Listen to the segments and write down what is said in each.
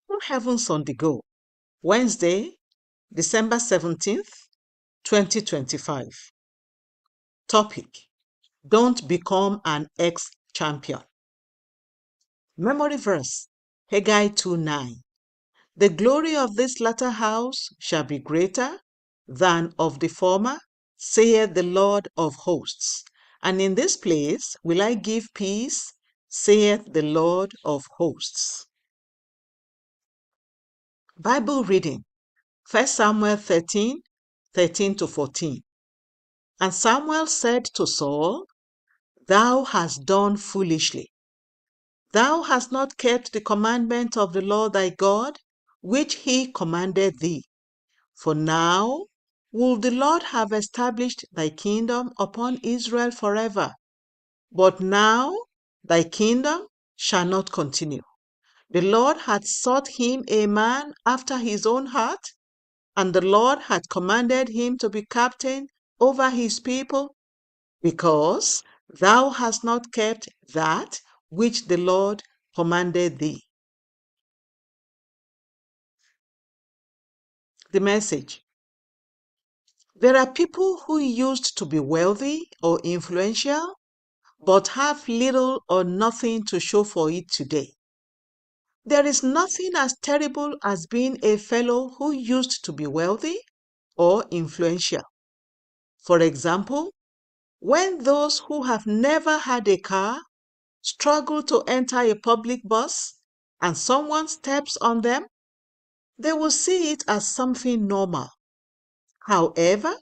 Open Heavens on the Go, Wednesday, December 17th, 2025. Topic: Don't become an ex-champion. Memory verse: Haggai 2:9. The glory of this latter house shall be greater than of the former, saith the Lord of hosts. And in this place will I give peace, saith the Lord of hosts. Bible reading: 1 Samuel 13:13-14. And Samuel said to Saul, Thou hast done foolishly. Thou hast not kept the commandment of the Lord thy God, which he commanded thee. For now will the Lord have established thy kingdom upon Israel forever. But now thy kingdom shall not continue. The Lord hath sought him a man after his own heart, and the Lord hath commanded him to be captain over his people, because thou hast not kept that which the Lord commanded thee. The message: there are people who used to be wealthy or influential, but have little or nothing to show for it today. There is nothing as terrible as being a fellow who used to be wealthy or influential. For example, when those who have never had a car struggle to enter a public bus and someone steps on them, they will see it as something normal. However,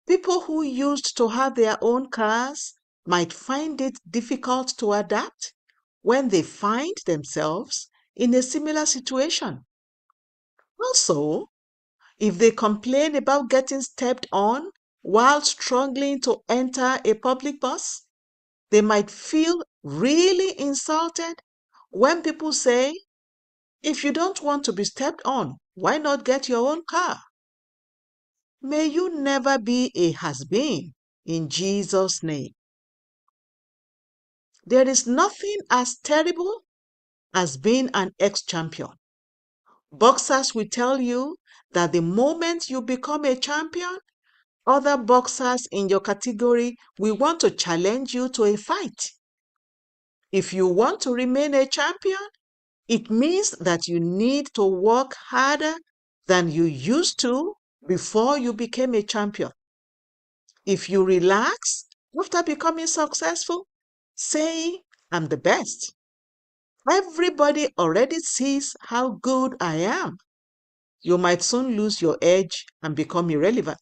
people who used to have their own cars might find it difficult to adapt when they find themselves in a similar situation. Also, if they complain about getting stepped on while struggling to enter a public bus, they might feel really insulted when people say, if you don't want to be stepped on, why not get your own car? May you never be a has-been in Jesus' name. There is nothing as terrible as being an ex-champion. Boxers will tell you that the moment you become a champion, other boxers in your category will want to challenge you to a fight. If you want to remain a champion, it means that you need to work harder than you used to before you became a champion. If you relax after becoming successful, saying, I'm the best, everybody already sees how good I am, you might soon lose your edge and become irrelevant.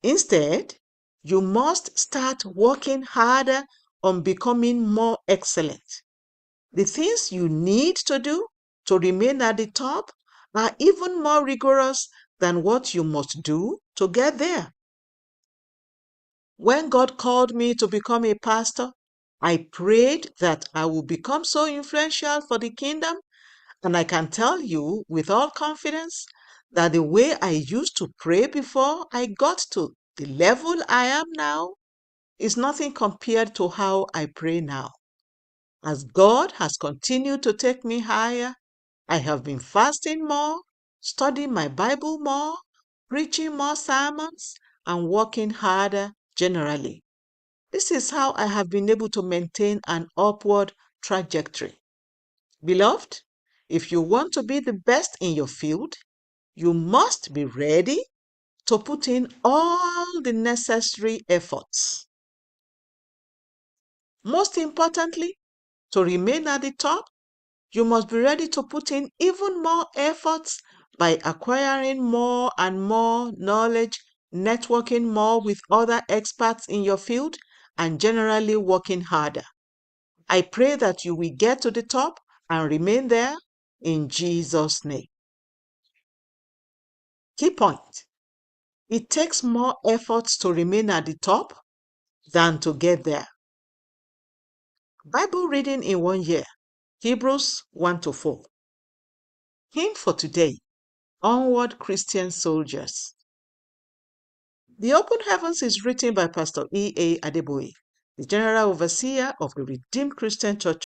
Instead, you must start working harder on becoming more excellent. The things you need to do to remain at the top are even more rigorous than what you must do to get there. When God called me to become a pastor, I prayed that I would become so influential for the kingdom, and I can tell you with all confidence that the way I used to pray before I got to the level I am now is nothing compared to how I pray now. As God has continued to take me higher, I have been fasting more, studying my Bible more, preaching more sermons, and working harder generally. This is how I have been able to maintain an upward trajectory. Beloved, if you want to be the best in your field, you must be ready to put in all the necessary efforts. Most importantly, to remain at the top, you must be ready to put in even more efforts by acquiring more and more knowledge, networking more with other experts in your field, and generally working harder. I pray that you will get to the top and remain there in Jesus' name. Key point: it takes more efforts to remain at the top than to get there. Bible reading in 1 year, Hebrews 1-4. Hymn for today: Onward Christian Soldiers. The Open Heavens is written by Pastor E.A. Adeboye, the General Overseer of the Redeemed Christian Church